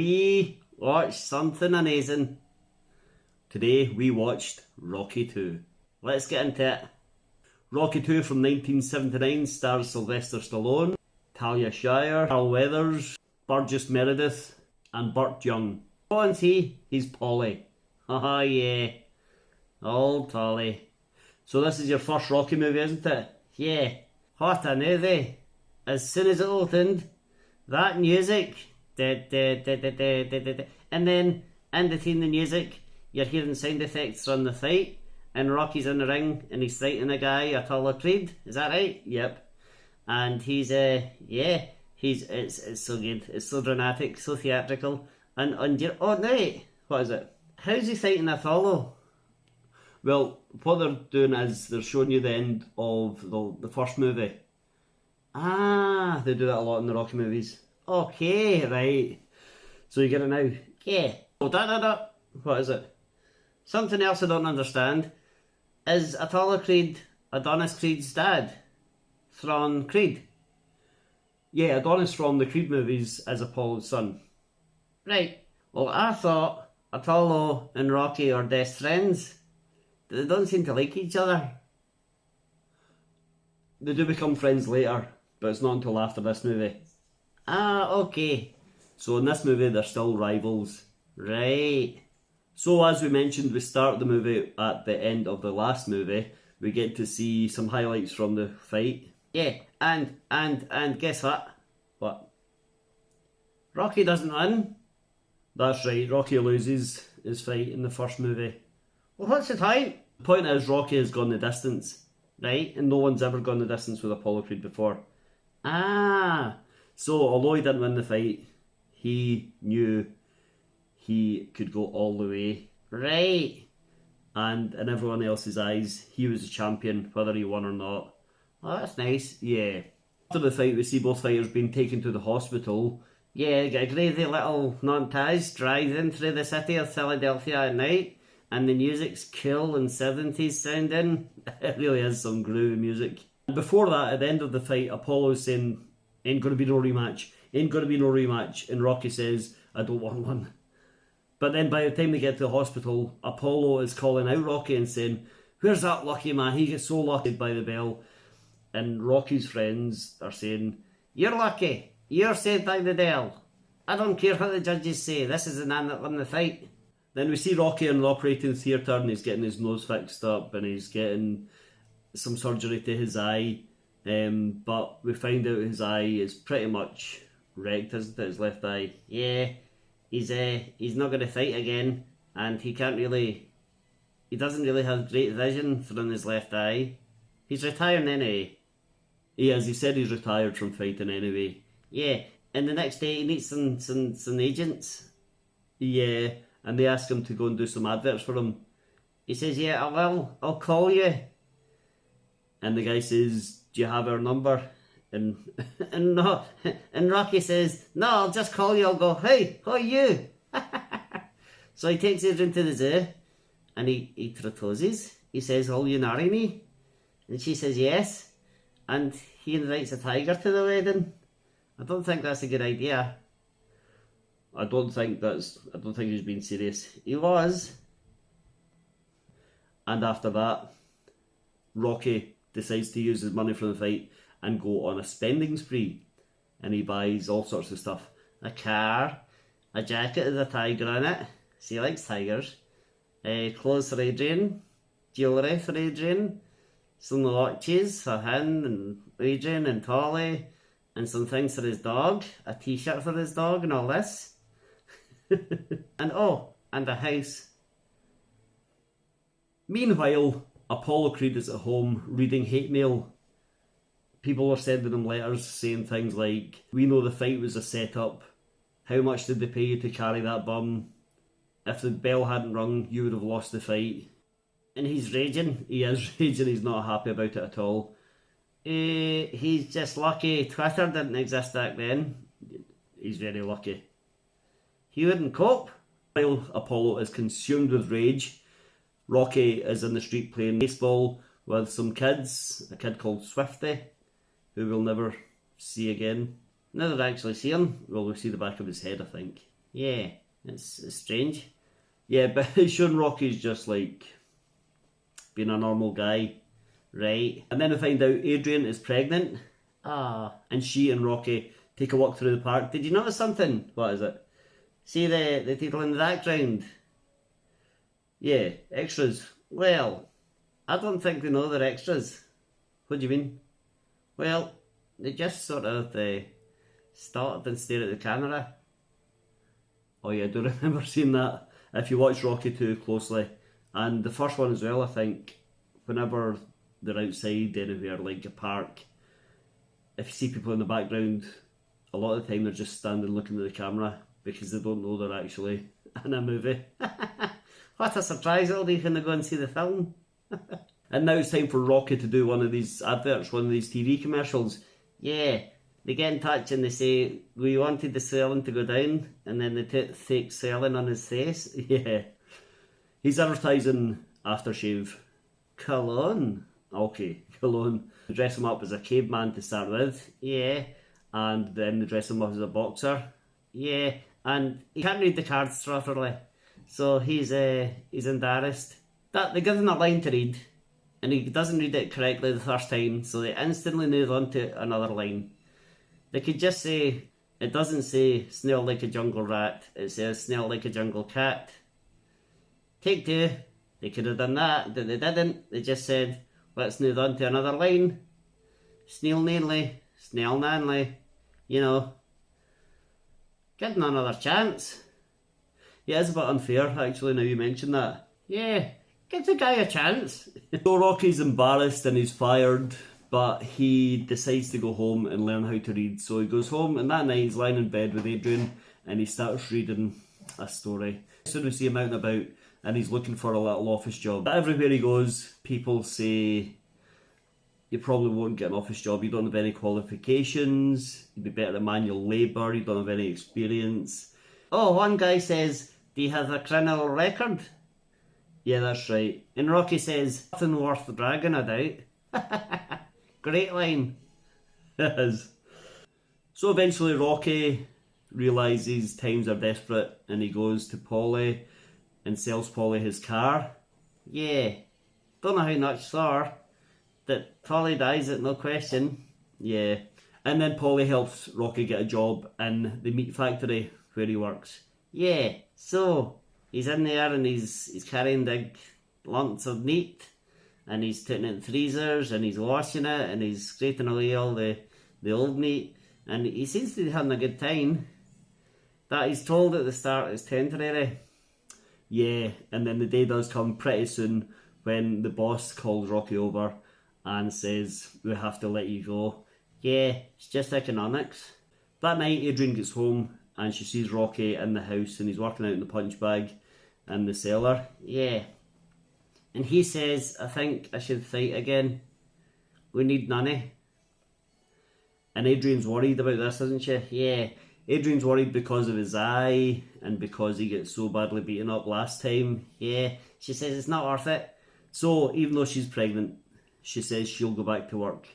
we watched something amazing. Today we watched Rocky 2. Let's get into it. Rocky 2 from 1979 stars Sylvester Stallone, Talia Shire, Wethers, Burgess Meredith, and Burt Young. What is he? He's Polly. Oh yeah, old Polly. So this is your first Rocky movie, isn't it? Yeah. What a movie. As soon as it opened, that music, and then in between the music, you're hearing sound effects from the fight, and Rocky's in the ring, and he's fighting a guy, Apollo Creed, is that right? Yep. And he's, it's so good, it's so dramatic, so theatrical, and you're, oh no, what is it? How's he fighting Apollo? Well, what they're doing is they're showing you the end of the first movie. Ah, they do that a lot in the Rocky movies. Okay, right. So you get it now. Yeah. Oh, What is it? Something else I don't understand. Is Apollo Creed Adonis Creed's dad? From Creed? Yeah, Adonis from the Creed movies is Apollo's son. Right. Well, I thought Apollo and Rocky are best friends. They don't seem to like each other. They do become friends later, but it's not until after this movie. Ah, okay. So in this movie, they're still rivals. Right. So as we mentioned, we start the movie at the end of the last movie. We get to see some highlights from the fight. Yeah, and guess what? What? Rocky doesn't win. That's right, Rocky loses his fight in the first movie. Well, what's the point? The point is, Rocky has gone the distance, right? And no one's ever gone the distance with Apollo Creed before. Ah, so although he didn't win the fight, he knew he could go all the way. Right. And in everyone else's eyes, he was a champion, whether he won or not. Oh, that's nice. Yeah. After the fight, we see both fighters being taken to the hospital. Yeah, get a crazy little montage driving through the city of Philadelphia at night. And the music's cool and 70s sounding. It really is some groovy music. And before that, at the end of the fight, Apollo's saying, ain't gonna be no rematch. Ain't gonna be no rematch. And Rocky says, I don't want one. But then by the time they get to the hospital, Apollo is calling out Rocky and saying, where's that lucky man? He gets so lucky by the bell. And Rocky's friends are saying, you're lucky. You're saved by the bell. I don't care what the judges say. This is the man that won the fight. Then we see Rocky in an operating theatre and he's getting his nose fixed up and he's getting some surgery to his eye. But we find out his eye is pretty much wrecked, isn't it? His left eye. Yeah, he's not going to fight again, and he doesn't really have great vision from his left eye. He's retiring anyway. He is, he said he's retired from fighting anyway. Yeah, and the next day he meets some agents. Yeah, and they ask him to go and do some adverts for him. He says, yeah, I will. I'll call you. And the guy says, do you have our number? And Rocky says, no, I'll just call you. I'll go, hey, who are you? So he takes her into the zoo and he proposes. He says, will you marry me? And she says, yes. And he invites a tiger to the wedding. I don't think that's a good idea. I don't think he's being serious. He was. And after that, Rocky decides to use his money from the fight and go on a spending spree. And he buys all sorts of stuff. A car, a jacket with a tiger in it. So he likes tigers. Clothes for Adrian. Jewellery for Adrian. Some watches for him and Adrian and Tolly. And some things for his dog. A t-shirt for his dog and all this. and a house. Meanwhile, Apollo Creed is at home reading hate mail. People are sending him letters saying things like, we know the fight was a setup. How much did they pay you to carry that bum? If the bell hadn't rung, you would have lost the fight. And he's raging. He is raging. He's not happy about it at all. He's just lucky Twitter didn't exist back then. He's very lucky. He wouldn't cope. While Apollo is consumed with rage, Rocky is in the street playing baseball with some kids. A kid called Swifty, who we'll never see again. Never actually see him. Well, we see the back of his head, I think. Yeah, it's strange. Yeah, but showing Rocky's just like being a normal guy, right? And then we find out Adrian is pregnant. And she and Rocky take a walk through the park. Did you notice something? What is it? See the people in the background? Yeah, extras. Well, I don't think they know they're extras. What do you mean? Well, they just sort of started and stared at the camera. Oh yeah, I do remember seeing that. If you watch Rocky 2 closely, and the first one as well, I think, whenever they're outside anywhere, like a park, if you see people in the background, a lot of the time they're just standing looking at the camera because they don't know they're actually in a movie. What a surprise it'll be when they go and see the film. And now it's time for Rocky to do one of these adverts, one of these TV commercials. Yeah, they get in touch and they say, we wanted the selling to go down, and then they take selling on his face. Yeah. He's advertising aftershave. Cologne. Okay, cologne. They dress him up as a caveman to start with. Yeah. And then they dress him up as a boxer. Yeah. And he can't read the cards properly, so he's embarrassed. They give him a line to read, and he doesn't read it correctly the first time, so they instantly move on to another line. They could just say, it doesn't say smell like a jungle rat, it says smell like a jungle cat. Take two. They could have done that, but they didn't. They just said, let's move on to another line. Snail nanly, snail nanly, you know. Give them another chance. Yeah, it's a bit unfair, actually, now you mention that. Yeah, give the guy a chance. So Rocky's embarrassed and he's fired, but he decides to go home and learn how to read. So he goes home, and that night he's lying in bed with Adrian and he starts reading a story. Soon we see him out and about, and he's looking for a little office job. But everywhere he goes, people say, you probably won't get an office job, you don't have any qualifications, you'd be better at manual labour, you don't have any experience. Oh, one guy says, do you have a criminal record? Yeah, that's right. And Rocky says, nothing worth bragging about. Great line. So eventually Rocky realises times are desperate, and he goes to Polly and sells Polly his car. Yeah, don't know how much for, that Polly dies at no question. Yeah. And then Polly helps Rocky get a job in the meat factory where he works. Yeah, so he's in there and he's carrying big lumps of meat, and he's putting it in freezers, and he's washing it, and he's scraping away all the old meat, and he seems to be having a good time. That he's told at the start is temporary. Yeah, and then the day does come pretty soon when the boss calls Rocky over and says, we have to let you go. Yeah, it's just economics. That night Adrian gets home and she sees Rocky in the house, and he's working out in the punch bag in the cellar. Yeah. And he says, I think I should fight again. We need money. And Adrian's worried about this, isn't she? Yeah. Adrian's worried because of his eye and because he gets so badly beaten up last time. Yeah. She says it's not worth it. So even though she's pregnant, she says she'll go back to work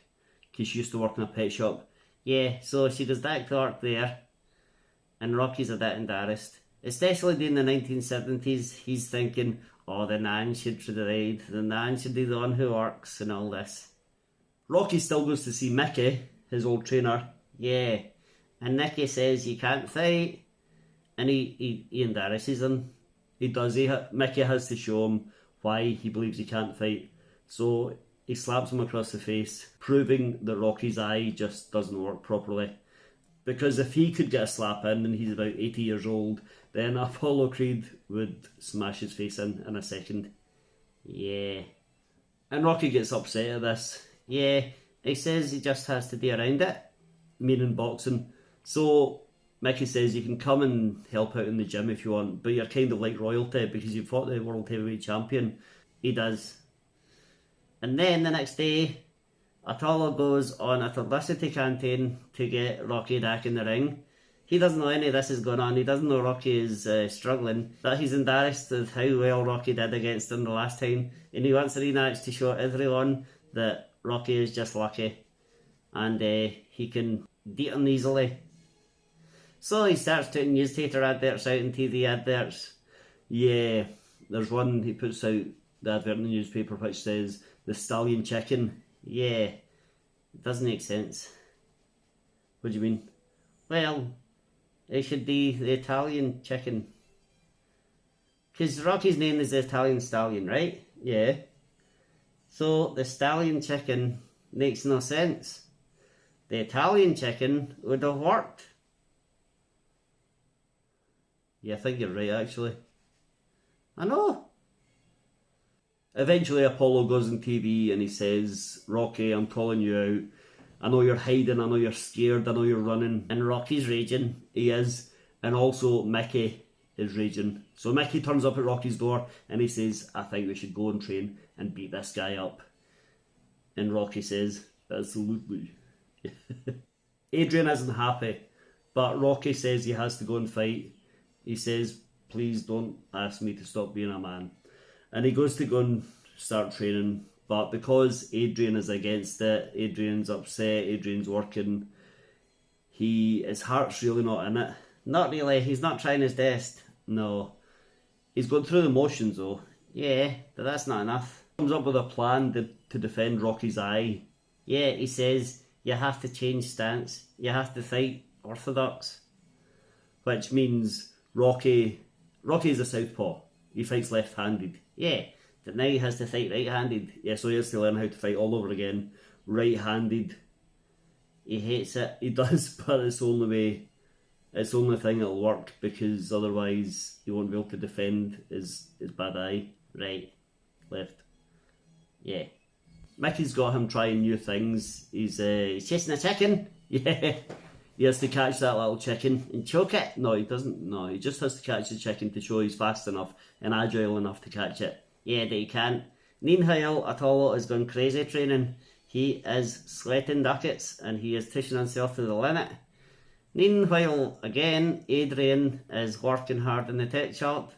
because she used to work in a pet shop. Yeah, so she goes back to work there, and Rocky's a bit embarrassed. Especially during the 1970s, he's thinking, oh, the nan should provide, the nan should be the one who works and all this. Rocky still goes to see Mickey, his old trainer. Yeah, and Mickey says you can't fight, and he embarrasses him. He does. Mickey has to show him why he believes he can't fight. So he slaps him across the face, proving that Rocky's eye just doesn't work properly. Because if he could get a slap in and he's about 80 years old, then Apollo Creed would smash his face in a second. Yeah. And Rocky gets upset at this. Yeah, he says he just has to be around it, meaning boxing. So Mickey says you can come and help out in the gym if you want, but you're kind of like royalty because you fought the World Heavyweight Champion. He does. And then the next day, Apollo goes on a publicity campaign to get Rocky back in the ring. He doesn't know any of this is going on. He doesn't know Rocky is struggling. But he's embarrassed of how well Rocky did against him the last time. And he wants a rematch to show everyone that Rocky is just lucky. And he can beat him easily. So he starts putting newspaper adverts out and TV adverts. Yeah, there's one he puts out, the advert in the newspaper, which says, the stallion chicken. Yeah, it doesn't make sense. What do you mean? Well, it should be the Italian chicken. Because Rocky's name is the Italian stallion, right? Yeah. So the stallion chicken makes no sense. The Italian chicken would have worked. Yeah, I think you're right, actually. I know. Eventually Apollo goes on TV and he says, Rocky, I'm calling you out. I know you're hiding, I know you're scared, I know you're running. And Rocky's raging, he is. And also Mickey is raging. So Mickey turns up at Rocky's door and he says, I think we should go and train and beat this guy up. And Rocky says, absolutely. Adrian isn't happy, but Rocky says he has to go and fight. He says, please don't ask me to stop being a man. And he goes to go and start training, but because Adrian is against it, Adrian's upset, Adrian's working, his heart's really not in it. Not really, he's not trying his best. No. He's going through the motions though. Yeah, but that's not enough. He comes up with a plan to defend Rocky's eye. Yeah, he says, you have to change stance. You have to fight orthodox. Which means Rocky is a southpaw. He fights left-handed. Yeah, but now he has to fight right-handed. Yeah, so he has to learn how to fight all over again. Right-handed. He hates it. He does, but it's the only way. It's the only thing that'll work, because otherwise he won't be able to defend his bad eye. Right. Left. Yeah. Mickey's got him trying new things. He's chasing a chicken. Yeah. He has to catch that little chicken and choke it. No, he doesn't. No, he just has to catch the chicken to show he's fast enough and agile enough to catch it. Yeah, but he can't. Meanwhile, Atolo is going crazy training. He is sweating ducats and he is pushing himself to the limit. Meanwhile, again, Adrian is working hard in the tech shop.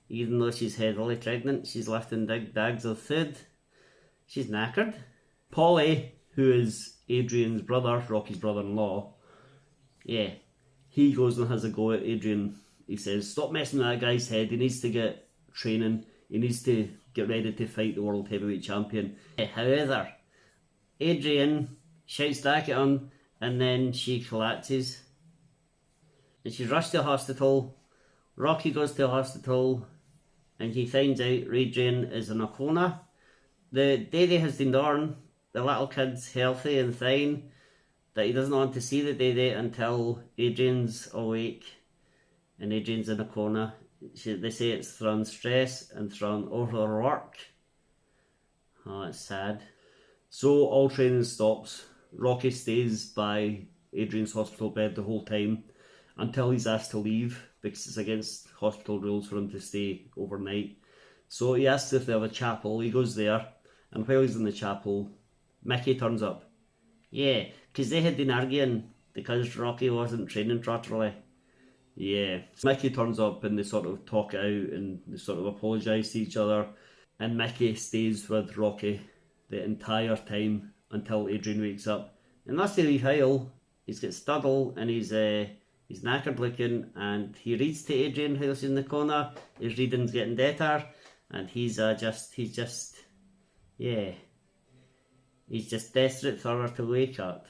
Even though she's heavily pregnant, she's lifting big bags of food. She's knackered. Polly, who is Adrian's brother, Rocky's brother-in-law, yeah, he goes and has a go at Adrian. He says, stop messing with that guy's head. He needs to get training. He needs to get ready to fight the world heavyweight champion. However, Adrian shouts back at him and then she collapses. And she's rushed to the hospital. Rocky goes to the hospital and he finds out Adrian is in a coma. The baby has been born. The little kid's healthy and fine. That he doesn't want to see the baby until Adrian's awake and Adrian's in a coma. They say it's from stress and from overwork. Oh, it's sad. So all training stops. Rocky stays by Adrian's hospital bed the whole time until he's asked to leave, because it's against hospital rules for him to stay overnight. So he asks if they have a chapel. He goes there, and while he's in the chapel, Mickey turns up. Yeah, because they had been arguing because Rocky wasn't training properly. Yeah, so Mickey turns up and they sort of talk it out and they sort of apologise to each other. And Mickey stays with Rocky the entire time until Adrian wakes up. And that's the wee while. He's got Studdle and he's knackered looking, and he reads to Adrian who's in the corner. His reading's getting better, and he's just desperate for her to wake up.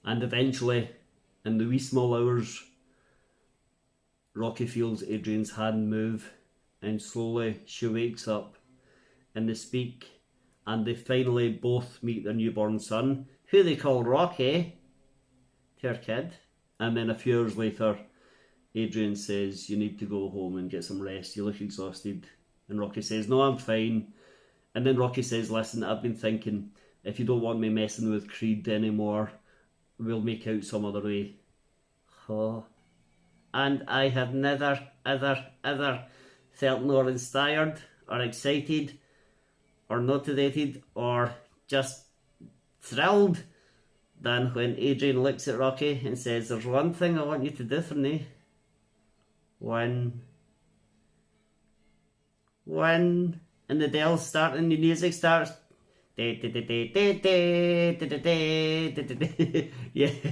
And eventually, in the wee small hours, Rocky feels Adrian's hand move, and slowly she wakes up, and they speak, and they finally both meet their newborn son, who they call Rocky, to her kid. And then a few hours later, Adrian says, you need to go home and get some rest, you look exhausted. And Rocky says, no, I'm fine. And then Rocky says, listen, I've been thinking, if you don't want me messing with Creed anymore, we'll make out some other way. Oh. And I have never, ever felt more inspired or excited or motivated or just thrilled than when Adrian looks at Rocky and says, there's one thing I want you to do for me. When and the bells start and the music starts Yeah,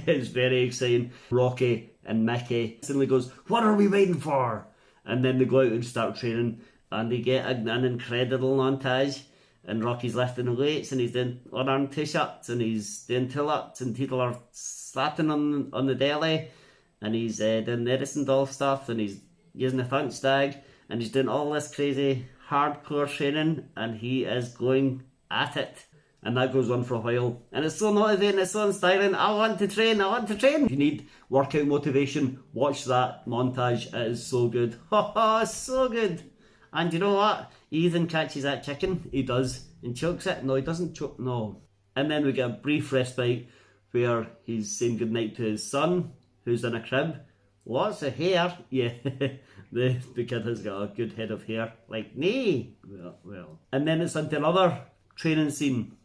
it's very exciting. Rocky and Mickey suddenly goes, "What are we waiting for?" And then they go out and start training, and they get an incredible montage. And Rocky's lifting the weights, and he's doing one-arm push-ups, and he's doing pull-ups, and people are slapping on the deli, and he's doing medicine doll stuff, and he's using a thunk stag, and he's doing all this crazy hardcore training, and he is going at it. And that goes on for a while, and it's so motivating, it's so inspiring. I want to train. If you need workout motivation, watch that montage. It is so good. It's so good. And you know what? He even catches that chicken. He does. And chokes it. No, he doesn't choke. No. And then we get a brief respite where he's saying goodnight to his son, who's in a crib. Lots of hair. Yeah. the kid has got a good head of hair. Like me. Well. And then it's into another training scene.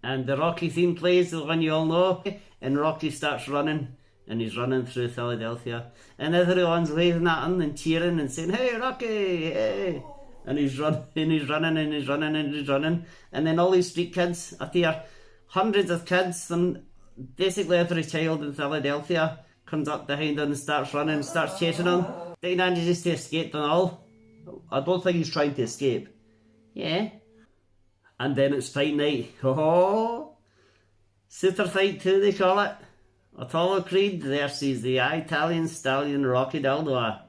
And the Rocky theme plays, the one you all know. And Rocky starts running. And he's running through Philadelphia. And everyone's waving at him and cheering and saying, "Hey, Rocky, hey." And he's running, and he's running, and he's running, and he's running. And then all these street kids appear. Hundreds of kids, and basically every child in Philadelphia comes up behind him and starts running and starts chasing him. He manages to escape and all. I don't think he's trying to escape. Yeah. And then it's fight night. Oh, super fight 2 they call it. Apollo Creed versus the Italian stallion Rocky Balboa.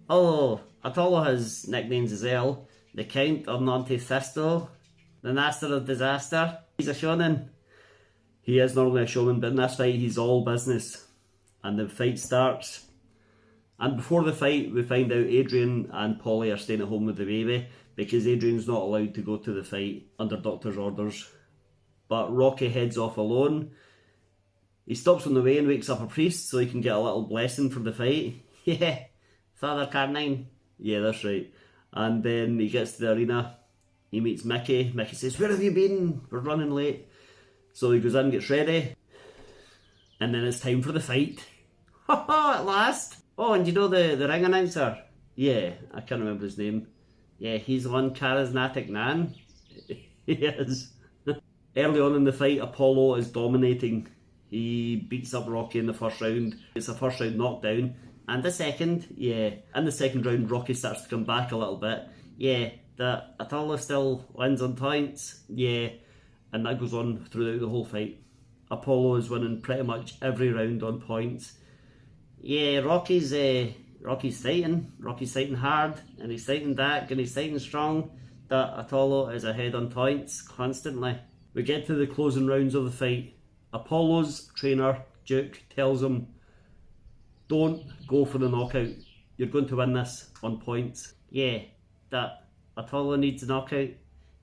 Although Apollo has nicknames as well. The Count of Monte Cristo, the Master of Disaster. He's a showman. He is normally a showman, but in this fight he's all business. And the fight starts. And before the fight we find out Adrian and Polly are staying at home with the baby because Adrian's not allowed to go to the fight under doctor's orders. But Rocky heads off alone. He stops on the way and wakes up a priest so he can get a little blessing for the fight. Yeah, Father Carnine. Yeah, that's right. And then he gets to the arena. He meets Mickey. Mickey says, "Where have you been? We're running late." So he goes in and gets ready. And then it's time for the fight. At last. Oh, and you know the ring announcer? Yeah, I can't remember his name. Yeah, he's one charismatic man. He is. Early on in the fight, Apollo is dominating. He beats up Rocky in the first round. It's a first round knockdown. And the second, yeah. In the second round, Rocky starts to come back a little bit. Yeah, that Apollo still wins on points. Yeah, and that goes on throughout the whole fight. Apollo is winning pretty much every round on points. Yeah, Rocky's fighting. Rocky's fighting hard, and he's fighting back, and he's fighting strong. That Apollo is ahead on points constantly. We get to the closing rounds of the fight. Apollo's trainer, Duke, tells him, "Don't go for the knockout. You're going to win this on points." Yeah, that Apollo needs a knockout.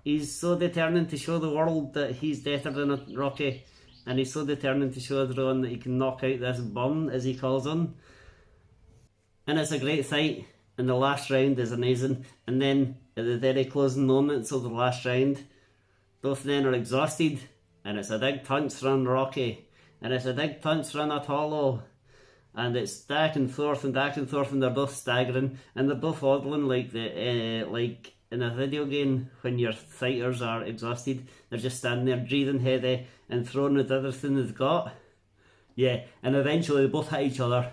He's so determined to show the world that he's better than Rocky. And he's so determined to show everyone that he can knock out this bum, as he calls him. And it's a great fight. And the last round is amazing. And then, at the very closing moments of the last round, both men are exhausted. And it's a big punch from Rocky. And it's a big punch from Apollo. And it's back and forth, and they're both staggering. And they're both waddling like in a video game when your fighters are exhausted. They're just standing there breathing heavy and throwing with everything they've got. Yeah, and eventually they both hit each other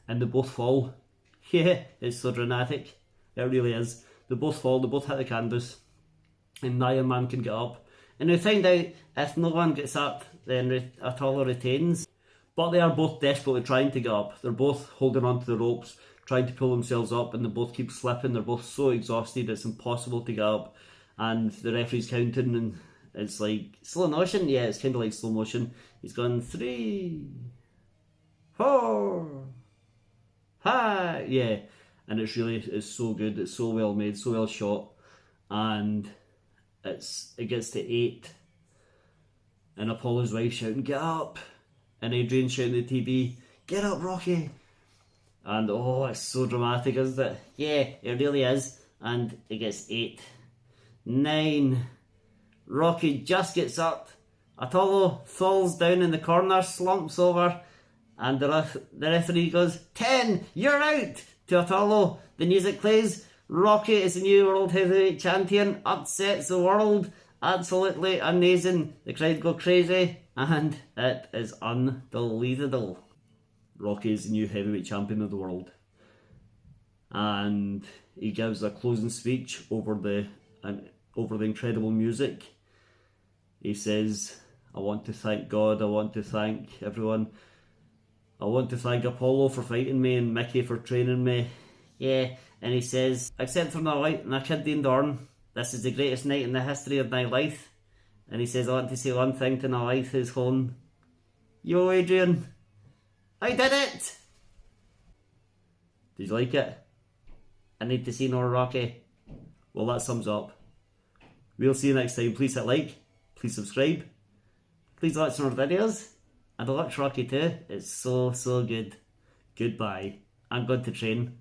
and they both fall. Yeah, it's so dramatic. It really is. They both fall, they both hit the canvas, and neither man can get up. And we find out if no one gets up, then Apollo retains. But they are both desperately trying to get up. They're both holding onto the ropes, trying to pull themselves up, and they both keep slipping. They're both so exhausted it's impossible to get up. And the referee's counting, and it's like slow motion. Yeah, it's kind of like slow motion. He's gone 3, 4, 5. Yeah, and it's so good. It's so well made, so well shot, and it gets to 8, and Apollo's wife shouting, "Get up!" And Adrian shouting at the TV, "Get up, Rocky!" And oh, it's so dramatic, isn't it? Yeah, it really is. And it gets 8, 9. Rocky just gets up. Apollo falls down in the corner, slumps over, and the referee goes, 10, you're out! To Apollo. The music plays. Rocky is the new world heavyweight champion, upsets the world, absolutely amazing. The crowd go crazy, and it is unbelievable. Rocky is the new heavyweight champion of the world, and he gives a closing speech over the incredible music. He says, "I want to thank God. I want to thank everyone. I want to thank Apollo for fighting me and Mickey for training me." Yeah, and he says, "Except for my kid Dean Dorn, this is the greatest night in the history of my life." And he says, "I want to say one thing to my wife who's home. Yo, Adrian, I did it!" Did you like it? I need to see more Rocky. Well, that sums up. We'll see you next time. Please hit like, please subscribe, please watch some more videos, and I'll watch Rocky too. It's so good. Goodbye. I'm going to train.